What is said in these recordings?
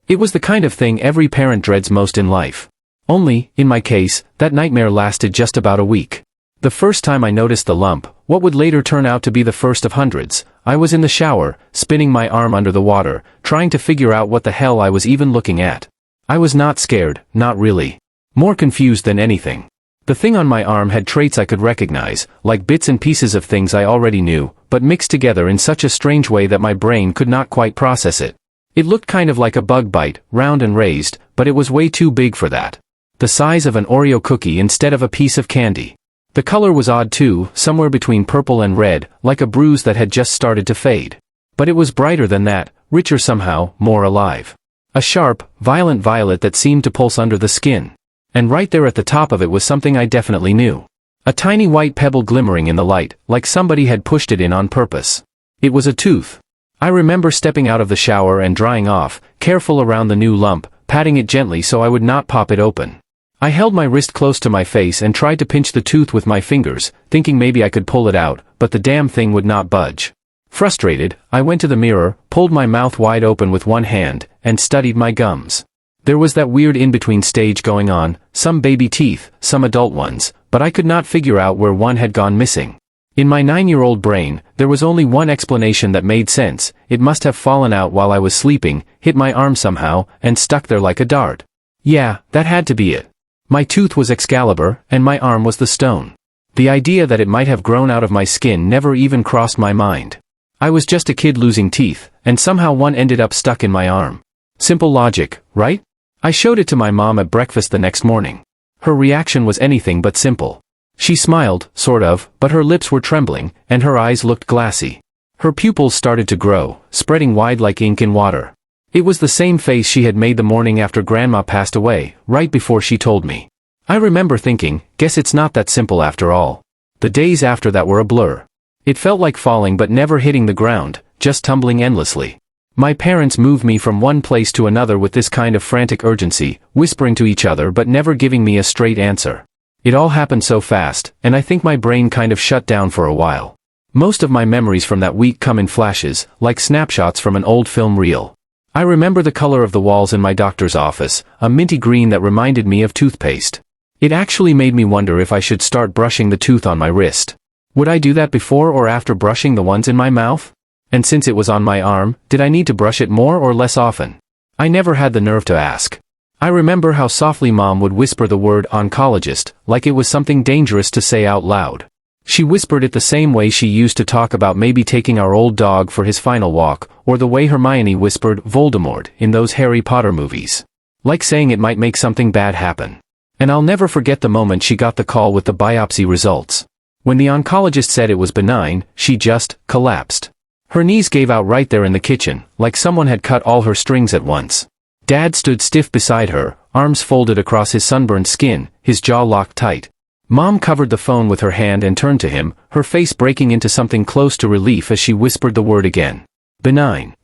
It was the kind of thing every parent dreads most in life. Only, in my case, that nightmare lasted just about a week. The first time I noticed the lump, what would later turn out to be the first of hundreds, I was in the shower, spinning my arm under the water, trying to figure out what the hell I was even looking at. I was not scared, not really. More confused than anything. The thing on my arm had traits I could recognize, like bits and pieces of things I already knew, but mixed together in such a strange way that my brain could not quite process it. It looked kind of like a bug bite, round and raised, but it was way too big for that. The size of an Oreo cookie instead of a piece of candy. The color was odd too, somewhere between purple and red, like a bruise that had just started to fade. But it was brighter than that, richer somehow, more alive. A sharp, violent violet that seemed to pulse under the skin. And right there at the top of it was something I definitely knew. A tiny white pebble glimmering in the light, like somebody had pushed it in on purpose. It was a tooth. I remember stepping out of the shower and drying off, careful around the new lump, patting it gently so I would not pop it open. I held my wrist close to my face and tried to pinch the tooth with my fingers, thinking maybe I could pull it out, but the damn thing would not budge. Frustrated, I went to the mirror, pulled my mouth wide open with one hand, and studied my gums. There was that weird in-between stage going on, some baby teeth, some adult ones, but I could not figure out where one had gone missing. In my 9-year-old brain, there was only one explanation that made sense: it must have fallen out while I was sleeping, hit my arm somehow, and stuck there like a dart. Yeah, that had to be it. My tooth was Excalibur, and my arm was the stone. The idea that it might have grown out of my skin never even crossed my mind. I was just a kid losing teeth, and somehow one ended up stuck in my arm. Simple logic, right? I showed it to my mom at breakfast the next morning. Her reaction was anything but simple. She smiled, sort of, but her lips were trembling, and her eyes looked glassy. Her pupils started to grow, spreading wide like ink in water. It was the same face she had made the morning after Grandma passed away, right before she told me. I remember thinking, guess it's not that simple after all. The days after that were a blur. It felt like falling but never hitting the ground, just tumbling endlessly. My parents moved me from one place to another with this kind of frantic urgency, whispering to each other but never giving me a straight answer. It all happened so fast, and I think my brain kind of shut down for a while. Most of my memories from that week come in flashes, like snapshots from an old film reel. I remember the color of the walls in my doctor's office, a minty green that reminded me of toothpaste. It actually made me wonder if I should start brushing the tooth on my wrist. Would I do that before or after brushing the ones in my mouth? And since it was on my arm, did I need to brush it more or less often? I never had the nerve to ask. I remember how softly Mom would whisper the word oncologist, like it was something dangerous to say out loud. She whispered it the same way she used to talk about maybe taking our old dog for his final walk, or the way Hermione whispered Voldemort in those Harry Potter movies. Like saying it might make something bad happen. And I'll never forget the moment she got the call with the biopsy results. When the oncologist said it was benign, she just collapsed. Her knees gave out right there in the kitchen, like someone had cut all her strings at once. Dad stood stiff beside her, arms folded across his sunburned skin, his jaw locked tight. Mom covered the phone with her hand and turned to him, her face breaking into something close to relief as she whispered the word again. Benign.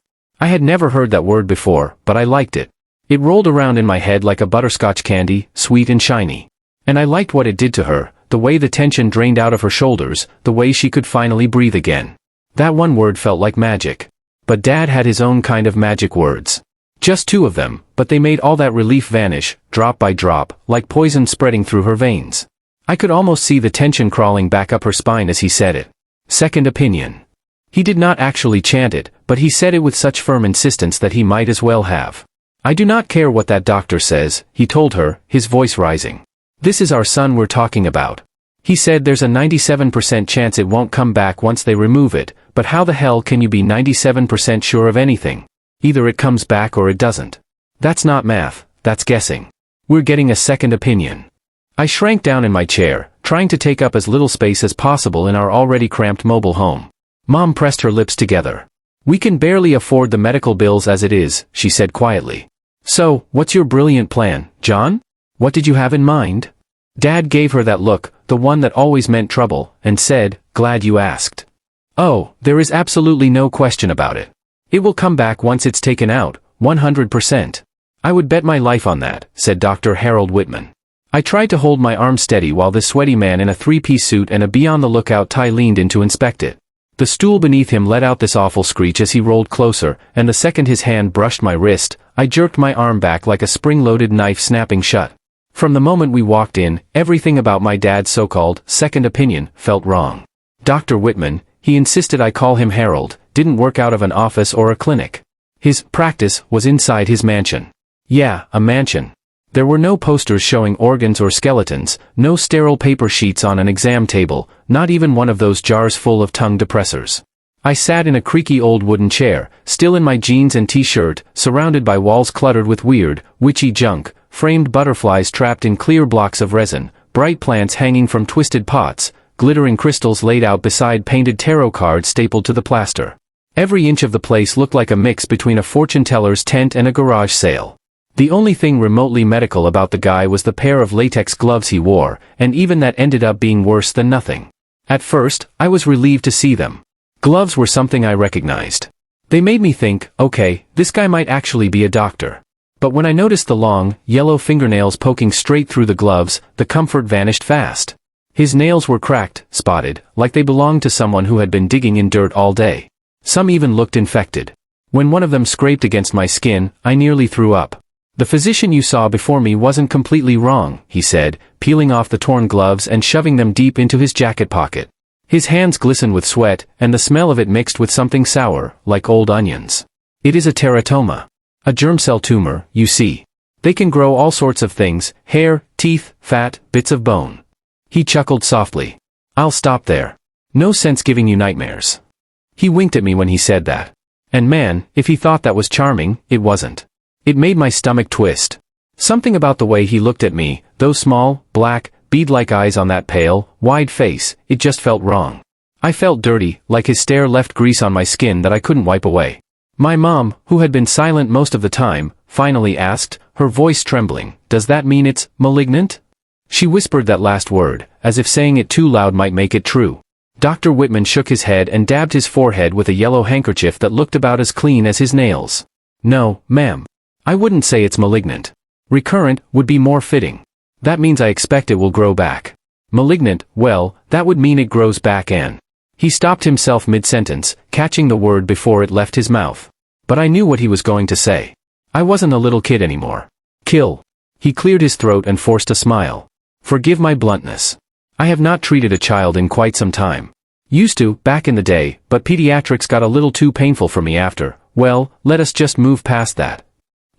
I had never heard that word before, but I liked it. It rolled around in my head like a butterscotch candy, sweet and shiny. And I liked what it did to her, the way the tension drained out of her shoulders, the way she could finally breathe again. That one word felt like magic. But Dad had his own kind of magic words. Just 2 of them, but they made all that relief vanish, drop by drop, like poison spreading through her veins. I could almost see the tension crawling back up her spine as he said it. Second opinion. He did not actually chant it, but he said it with such firm insistence that he might as well have. I do not care what that doctor says, he told her, his voice rising. This is our son we're talking about. He said there's a 97% chance it won't come back once they remove it, but how the hell can you be 97% sure of anything? Either it comes back or it doesn't. That's not math, that's guessing. We're getting a second opinion. I shrank down in my chair, trying to take up as little space as possible in our already cramped mobile home. Mom pressed her lips together. We can barely afford the medical bills as it is, she said quietly. So, what's your brilliant plan, John? What did you have in mind? Dad gave her that look, the one that always meant trouble, and said, glad you asked. Oh, there is absolutely no question about it. It will come back once it's taken out, 100%. I would bet my life on that, said Dr. Harold Whitman. I tried to hold my arm steady while this sweaty man in a 3-piece suit and a be-on-the-lookout tie leaned in to inspect it. The stool beneath him let out this awful screech as he rolled closer, and the second his hand brushed my wrist, I jerked my arm back like a spring-loaded knife snapping shut. From the moment we walked in, everything about my dad's so-called second opinion felt wrong. Dr. Whitman, he insisted I call him Harold, didn't work out of an office or a clinic. His practice was inside his mansion. Yeah, a mansion. There were no posters showing organs or skeletons, no sterile paper sheets on an exam table, not even one of those jars full of tongue depressors. I sat in a creaky old wooden chair, still in my jeans and t-shirt, surrounded by walls cluttered with weird, witchy junk, framed butterflies trapped in clear blocks of resin, bright plants hanging from twisted pots, glittering crystals laid out beside painted tarot cards stapled to the plaster. Every inch of the place looked like a mix between a fortune-teller's tent and a garage sale. The only thing remotely medical about the guy was the pair of latex gloves he wore, and even that ended up being worse than nothing. At first, I was relieved to see them. Gloves were something I recognized. They made me think, okay, this guy might actually be a doctor. But when I noticed the long, yellow fingernails poking straight through the gloves, the comfort vanished fast. His nails were cracked, spotted, like they belonged to someone who had been digging in dirt all day. Some even looked infected. When one of them scraped against my skin, I nearly threw up. The physician you saw before me wasn't completely wrong, he said, peeling off the torn gloves and shoving them deep into his jacket pocket. His hands glistened with sweat, and the smell of it mixed with something sour, like old onions. It is a teratoma. A germ cell tumor, you see. They can grow all sorts of things, hair, teeth, fat, bits of bone. He chuckled softly. I'll stop there. No sense giving you nightmares. He winked at me when he said that. And man, if he thought that was charming, it wasn't. It made my stomach twist. Something about the way he looked at me, those small, black, bead-like eyes on that pale, wide face, it just felt wrong. I felt dirty, like his stare left grease on my skin that I couldn't wipe away. My mom, who had been silent most of the time, finally asked, her voice trembling, "Does that mean it's malignant?" She whispered that last word, as if saying it too loud might make it true. Dr. Whitman shook his head and dabbed his forehead with a yellow handkerchief that looked about as clean as his nails. No, ma'am. I wouldn't say it's malignant. Recurrent would be more fitting. That means I expect it will grow back. Malignant, well, that would mean it grows back and... He stopped himself mid-sentence, catching the word before it left his mouth. But I knew what he was going to say. I wasn't a little kid anymore. Kill. He cleared his throat and forced a smile. Forgive my bluntness. I have not treated a child in quite some time. Used to, back in the day, but pediatrics got a little too painful for me after. Well, let us just move past that.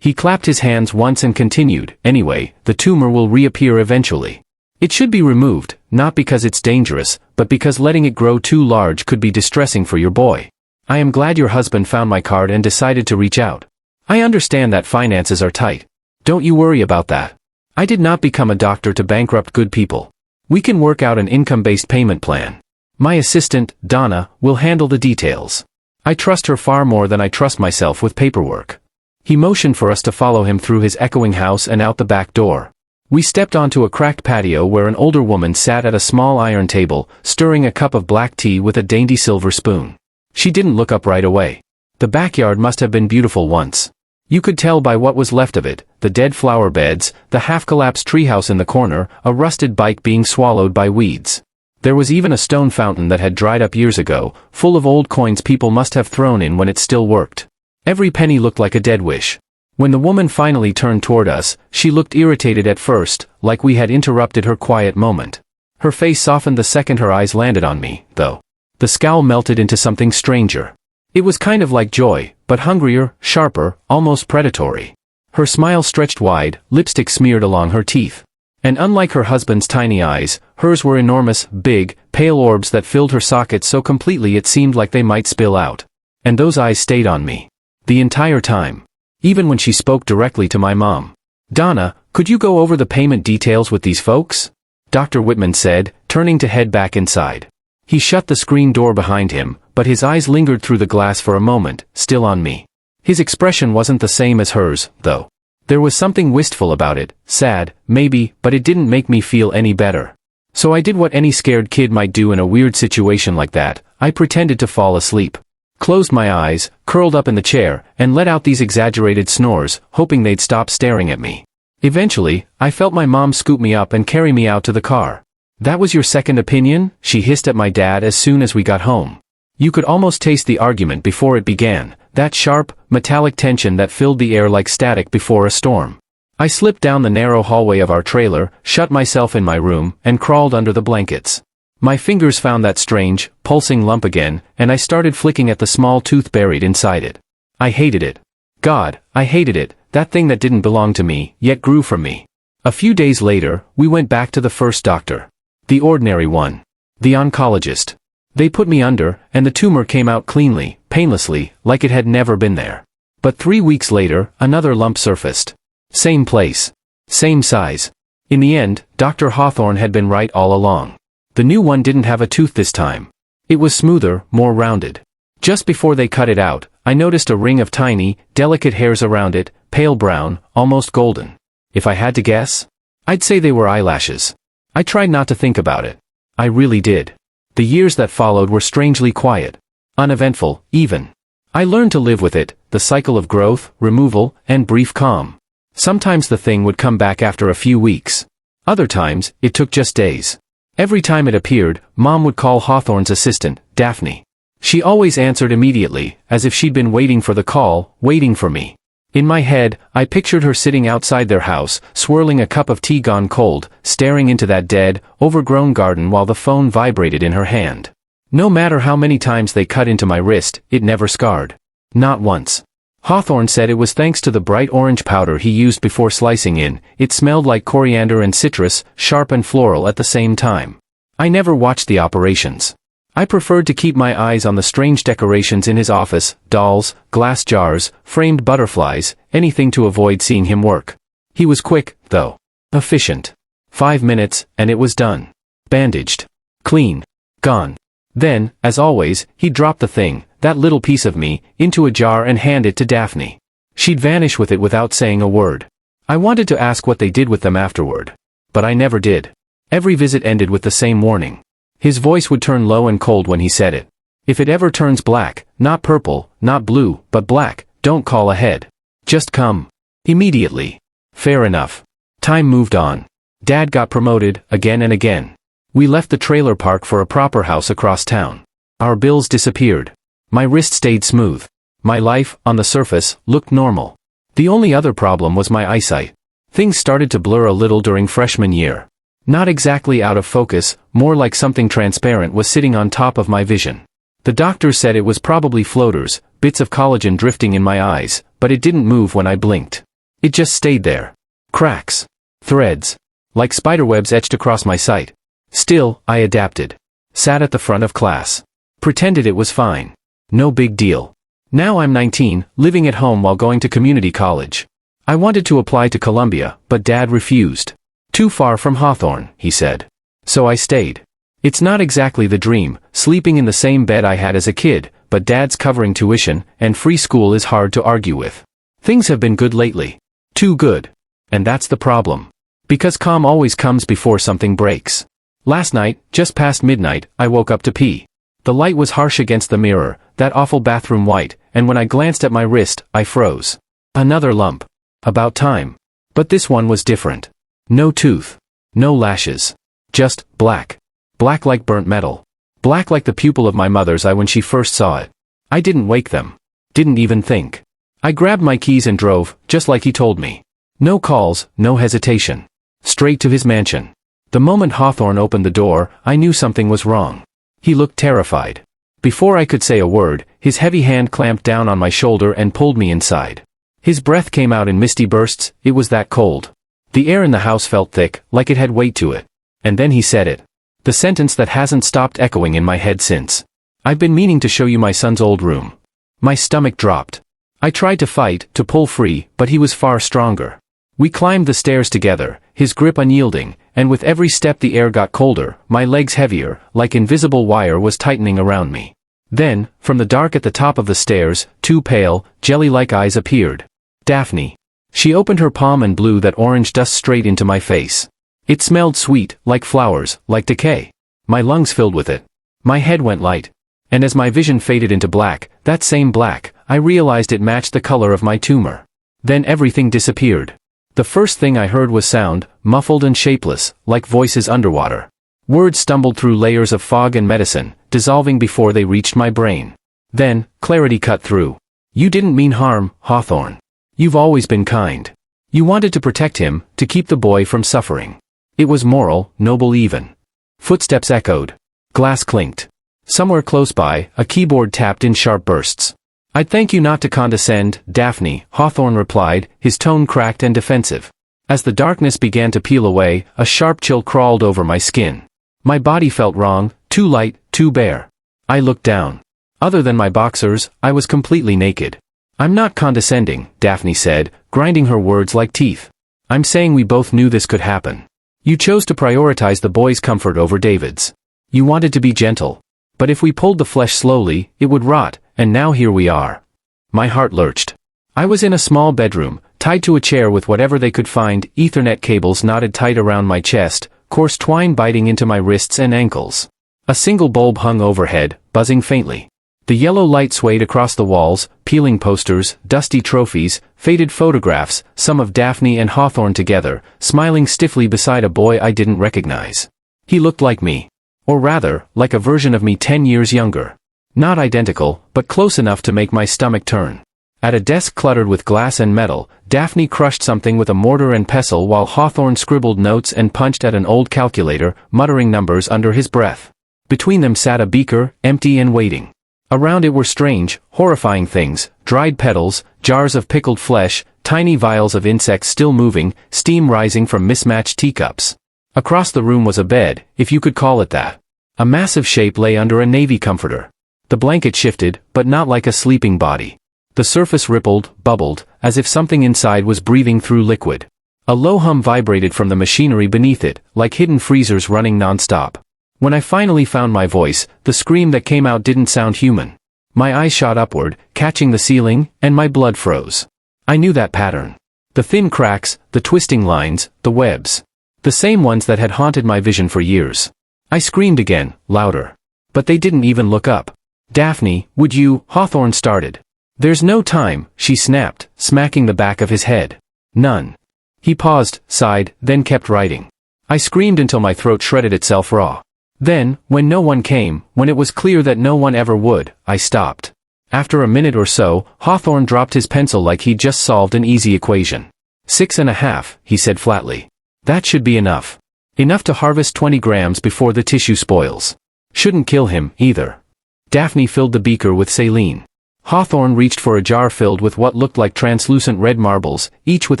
He clapped his hands once and continued, anyway, the tumor will reappear eventually. It should be removed, not because it's dangerous, but because letting it grow too large could be distressing for your boy. I am glad your husband found my card and decided to reach out. I understand that finances are tight. Don't you worry about that. I did not become a doctor to bankrupt good people. We can work out an income-based payment plan. My assistant, Donna, will handle the details. I trust her far more than I trust myself with paperwork. He motioned for us to follow him through his echoing house and out the back door. We stepped onto a cracked patio where an older woman sat at a small iron table, stirring a cup of black tea with a dainty silver spoon. She didn't look up right away. The backyard must have been beautiful once. You could tell by what was left of it, the dead flower beds, the half-collapsed treehouse in the corner, a rusted bike being swallowed by weeds. There was even a stone fountain that had dried up years ago, full of old coins people must have thrown in when it still worked. Every penny looked like a dead wish. When the woman finally turned toward us, she looked irritated at first, like we had interrupted her quiet moment. Her face softened the second her eyes landed on me, though. The scowl melted into something stranger. It was kind of like joy, but hungrier, sharper, almost predatory. Her smile stretched wide, lipstick smeared along her teeth. And unlike her husband's tiny eyes, hers were enormous, big, pale orbs that filled her sockets so completely it seemed like they might spill out. And those eyes stayed on me. The entire time. Even when she spoke directly to my mom. Donna, could you go over the payment details with these folks? Dr. Whitman said, turning to head back inside. He shut the screen door behind him, but his eyes lingered through the glass for a moment, still on me. His expression wasn't the same as hers, though. There was something wistful about it, sad, maybe, but it didn't make me feel any better. So I did what any scared kid might do in a weird situation like that. I pretended to fall asleep. Closed my eyes, curled up in the chair, and let out these exaggerated snores, hoping they'd stop staring at me. Eventually, I felt my mom scoop me up and carry me out to the car. That was your second opinion? She hissed at my dad as soon as we got home. You could almost taste the argument before it began. that sharp, metallic tension that filled the air like static before a storm. I slipped down the narrow hallway of our trailer, shut myself in my room, and crawled under the blankets. My fingers found that strange, pulsing lump again, and I started flicking at the small tooth buried inside it. I hated it. God, I hated it, that thing that didn't belong to me, yet grew from me. A few days later, we went back to the first doctor. The ordinary one. The oncologist. They put me under, and the tumor came out cleanly, painlessly, like it had never been there. But 3 weeks later, another lump surfaced. Same place. Same size. In the end, Dr. Hawthorne had been right all along. The new one didn't have a tooth this time. It was smoother, more rounded. Just before they cut it out, I noticed a ring of tiny, delicate hairs around it, pale brown, almost golden. If I had to guess, I'd say they were eyelashes. I tried not to think about it. I really did. The years that followed were strangely quiet. Uneventful, even. I learned to live with it, the cycle of growth, removal, and brief calm. Sometimes the thing would come back after a few weeks. Other times, it took just days. Every time it appeared, Mom would call Hawthorne's assistant, Daphne. She always answered immediately, as if she'd been waiting for the call, waiting for me. In my head, I pictured her sitting outside their house, swirling a cup of tea gone cold, staring into that dead, overgrown garden while the phone vibrated in her hand. No matter how many times they cut into my wrist, it never scarred. Not once. Hawthorne said it was thanks to the bright orange powder he used before slicing in. It smelled like coriander and citrus, sharp and floral at the same time. I never watched the operations. I preferred to keep my eyes on the strange decorations in his office, dolls, glass jars, framed butterflies, anything to avoid seeing him work. He was quick, though. Efficient. 5 minutes, and it was done. Bandaged. Clean. Gone. Then, as always, he dropped the thing, that little piece of me, into a jar and hand it to Daphne. She'd vanish with it without saying a word. I wanted to ask what they did with them afterward. But I never did. Every visit ended with the same warning. His voice would turn low and cold when he said it. If it ever turns black, not purple, not blue, but black, don't call ahead. Just come. Immediately. Fair enough. Time moved on. Dad got promoted, again and again. We left the trailer park for a proper house across town. Our bills disappeared. My wrist stayed smooth. My life, on the surface, looked normal. The only other problem was my eyesight. Things started to blur a little during freshman year. Not exactly out of focus, more like something transparent was sitting on top of my vision. The doctor said it was probably floaters, bits of collagen drifting in my eyes, but it didn't move when I blinked. It just stayed there. Cracks. Threads. Like spiderwebs etched across my sight. Still, I adapted. Sat at the front of class. Pretended it was fine. No big deal. Now I'm 19, living at home while going to community college. I wanted to apply to Columbia, but Dad refused. Too far from Hawthorne, he said. So I stayed. It's not exactly the dream, sleeping in the same bed I had as a kid, but Dad's covering tuition, and free school is hard to argue with. Things have been good lately. Too good. And that's the problem. Because calm always comes before something breaks. Last night, just past midnight, I woke up to pee. The light was harsh against the mirror, that awful bathroom white, and when I glanced at my wrist, I froze. Another lump. About time. But this one was different. No tooth. No lashes. Just black. Black like burnt metal. Black like the pupil of my mother's eye when she first saw it. I didn't wake them. Didn't even think. I grabbed my keys and drove, just like he told me. No calls, no hesitation. Straight to his mansion. The moment Hawthorne opened the door, I knew something was wrong. He looked terrified. Before I could say a word, his heavy hand clamped down on my shoulder and pulled me inside. His breath came out in misty bursts, it was that cold. The air in the house felt thick, like it had weight to it. And then he said it. The sentence that hasn't stopped echoing in my head since. I've been meaning to show you my son's old room. My stomach dropped. I tried to fight, to pull free, but he was far stronger. We climbed the stairs together, his grip unyielding, and with every step the air got colder, my legs heavier, like invisible wire was tightening around me. Then, from the dark at the top of the stairs, 2 pale, jelly-like eyes appeared. Daphne. She opened her palm and blew that orange dust straight into my face. It smelled sweet, like flowers, like decay. My lungs filled with it. My head went light. And as my vision faded into black, that same black, I realized it matched the color of my tumor. Then everything disappeared. The first thing I heard was sound, muffled and shapeless, like voices underwater. Words stumbled through layers of fog and medicine, dissolving before they reached my brain. Then, clarity cut through. You didn't mean harm, Hawthorne. You've always been kind. You wanted to protect him, to keep the boy from suffering. It was moral, noble even. Footsteps echoed. Glass clinked. Somewhere close by, a keyboard tapped in sharp bursts. I'd thank you not to condescend, Daphne, Hawthorne replied, his tone cracked and defensive. As the darkness began to peel away, a sharp chill crawled over my skin. My body felt wrong, too light, too bare. I looked down. Other than my boxers, I was completely naked. I'm not condescending, Daphne said, grinding her words like teeth. I'm saying we both knew this could happen. You chose to prioritize the boy's comfort over David's. You wanted to be gentle. But if we pulled the flesh slowly, it would rot, and now here we are. My heart lurched. I was in a small bedroom, tied to a chair with whatever they could find, Ethernet cables knotted tight around my chest, coarse twine biting into my wrists and ankles. A single bulb hung overhead, buzzing faintly. The yellow light swayed across the walls, peeling posters, dusty trophies, faded photographs, some of Daphne and Hawthorne together, smiling stiffly beside a boy I didn't recognize. He looked like me. Or rather, like a version of me 10 years younger. Not identical, but close enough to make my stomach turn. At a desk cluttered with glass and metal, Daphne crushed something with a mortar and pestle while Hawthorne scribbled notes and punched at an old calculator, muttering numbers under his breath. Between them sat a beaker, empty and waiting. Around it were strange, horrifying things, dried petals, jars of pickled flesh, tiny vials of insects still moving, steam rising from mismatched teacups. Across the room was a bed, if you could call it that. A massive shape lay under a navy comforter. The blanket shifted, but not like a sleeping body. The surface rippled, bubbled, as if something inside was breathing through liquid. A low hum vibrated from the machinery beneath it, like hidden freezers running non-stop. When I finally found my voice, the scream that came out didn't sound human. My eyes shot upward, catching the ceiling, and my blood froze. I knew that pattern. The thin cracks, the twisting lines, the webs. The same ones that had haunted my vision for years. I screamed again, louder. But they didn't even look up. Daphne, would you? Hawthorne started. There's no time, she snapped, smacking the back of his head. None. He paused, sighed, then kept writing. I screamed until my throat shredded itself raw. Then, when no one came, when it was clear that no one ever would, I stopped. After a minute or so, Hawthorne dropped his pencil like he'd just solved an easy equation. 6.5, he said flatly. That should be enough. Enough to harvest 20 grams before the tissue spoils. Shouldn't kill him, either. Daphne filled the beaker with saline. Hawthorne reached for a jar filled with what looked like translucent red marbles, each with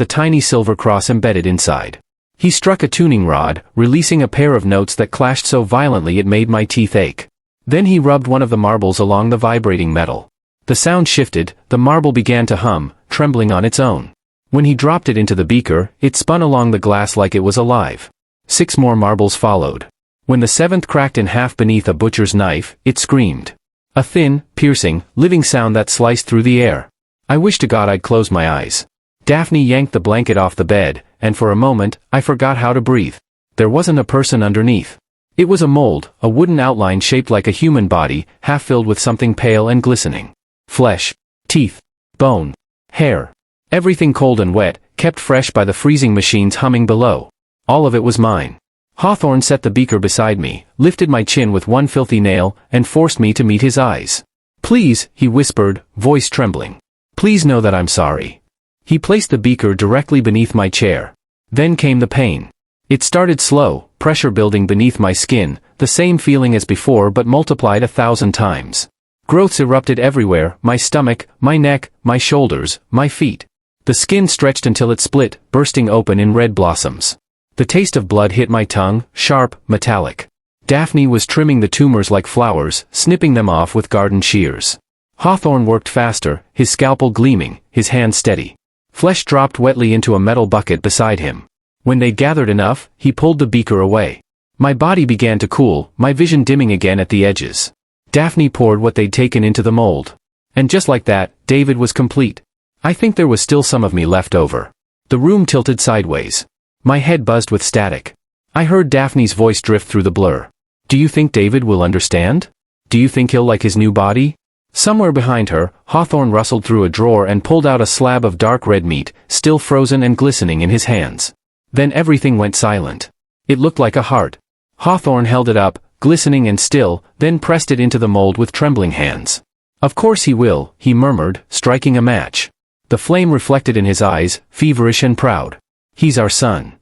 a tiny silver cross embedded inside. He struck a tuning rod, releasing a pair of notes that clashed so violently it made my teeth ache. Then he rubbed one of the marbles along the vibrating metal. The sound shifted, the marble began to hum, trembling on its own. When he dropped it into the beaker, it spun along the glass like it was alive. 6 more marbles followed. When the 7th cracked in half beneath a butcher's knife, it screamed. A thin, piercing, living sound that sliced through the air. I wish to God I'd closed my eyes. Daphne yanked the blanket off the bed, and for a moment, I forgot how to breathe. There wasn't a person underneath. It was a mold, a wooden outline shaped like a human body, half filled with something pale and glistening. Flesh, teeth, bone, hair. Everything cold and wet, kept fresh by the freezing machines humming below. All of it was mine. Hawthorne set the beaker beside me, lifted my chin with one filthy nail, and forced me to meet his eyes. Please, he whispered, voice trembling. Please know that I'm sorry. He placed the beaker directly beneath my chair. Then came the pain. It started slow, pressure building beneath my skin, the same feeling as before but multiplied 1,000 times. Growths erupted everywhere, my stomach, my neck, my shoulders, my feet. The skin stretched until it split, bursting open in red blossoms. The taste of blood hit my tongue, sharp, metallic. Daphne was trimming the tumors like flowers, snipping them off with garden shears. Hawthorne worked faster, his scalpel gleaming, his hand steady. Flesh dropped wetly into a metal bucket beside him. When they'd gathered enough, he pulled the beaker away. My body began to cool, my vision dimming again at the edges. Daphne poured what they'd taken into the mold. And just like that, David was complete. I think there was still some of me left over. The room tilted sideways. My head buzzed with static. I heard Daphne's voice drift through the blur. Do you think David will understand? Do you think he'll like his new body? Somewhere behind her, Hawthorne rustled through a drawer and pulled out a slab of dark red meat, still frozen and glistening in his hands. Then everything went silent. It looked like a heart. Hawthorne held it up, glistening and still, then pressed it into the mold with trembling hands. Of course he will, he murmured, striking a match. The flame reflected in his eyes, feverish and proud. He's our son.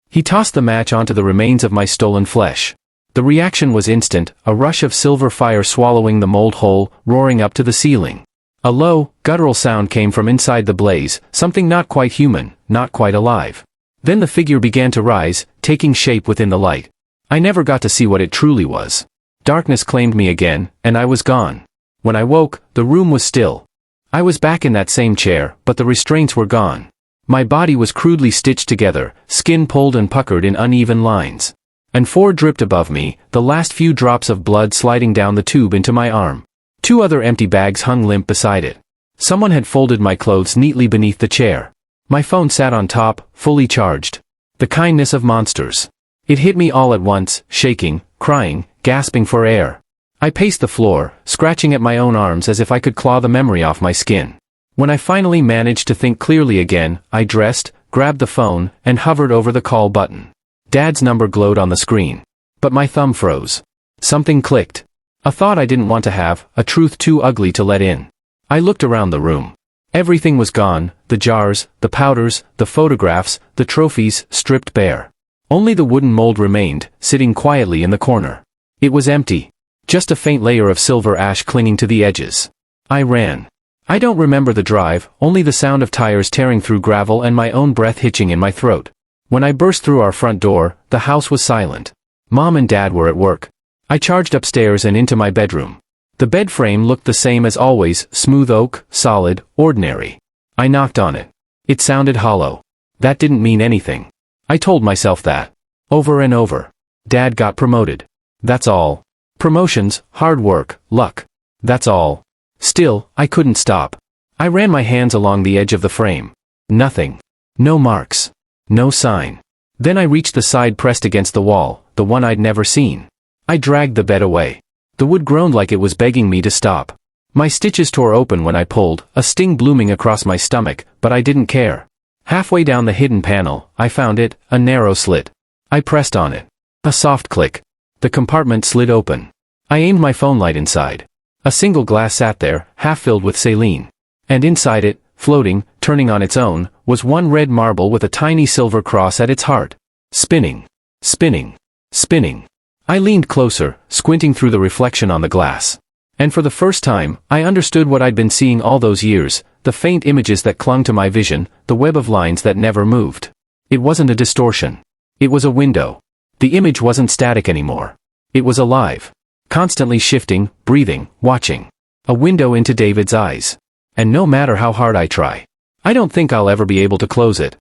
He tossed the match onto the remains of my stolen flesh. The reaction was instant, a rush of silver fire swallowing the mold whole, roaring up to the ceiling. A low, guttural sound came from inside the blaze, something not quite human, not quite alive. Then the figure began to rise, taking shape within the light. I never got to see what it truly was. Darkness claimed me again, and I was gone. When I woke, the room was still. I was back in that same chair, but the restraints were gone. My body was crudely stitched together, skin pulled and puckered in uneven lines. And 4 dripped above me, the last few drops of blood sliding down the tube into my arm. 2 other empty bags hung limp beside it. Someone had folded my clothes neatly beneath the chair. My phone sat on top, fully charged. The kindness of monsters. It hit me all at once, shaking, crying, gasping for air. I paced the floor, scratching at my own arms as if I could claw the memory off my skin. When I finally managed to think clearly again, I dressed, grabbed the phone, and hovered over the call button. Dad's number glowed on the screen. But my thumb froze. Something clicked. A thought I didn't want to have, a truth too ugly to let in. I looked around the room. Everything was gone, the jars, the powders, the photographs, the trophies, stripped bare. Only the wooden mold remained, sitting quietly in the corner. It was empty. Just a faint layer of silver ash clinging to the edges. I ran. I don't remember the drive, only the sound of tires tearing through gravel and my own breath hitching in my throat. When I burst through our front door, the house was silent. Mom and Dad were at work. I charged upstairs and into my bedroom. The bed frame looked the same as always, smooth oak, solid, ordinary. I knocked on it. It sounded hollow. That didn't mean anything. I told myself that. Over and over. Dad got promoted. That's all. Promotions, hard work, luck. That's all. Still, I couldn't stop. I ran my hands along the edge of the frame. Nothing. No marks. No sign. Then I reached the side pressed against the wall, the one I'd never seen. I dragged the bed away. The wood groaned like it was begging me to stop. My stitches tore open when I pulled, a sting blooming across my stomach, but I didn't care. Halfway down the hidden panel, I found it, a narrow slit. I pressed on it. A soft click. The compartment slid open. I aimed my phone light inside. A single glass sat there, half filled with saline. And inside it, floating, turning on its own, was one red marble with a tiny silver cross at its heart. Spinning. Spinning. Spinning. I leaned closer, squinting through the reflection on the glass. And for the first time, I understood what I'd been seeing all those years, the faint images that clung to my vision, the web of lines that never moved. It wasn't a distortion. It was a window. The image wasn't static anymore. It was alive. Constantly shifting, breathing, watching. A window into David's eyes. And no matter how hard I try, I don't think I'll ever be able to close it.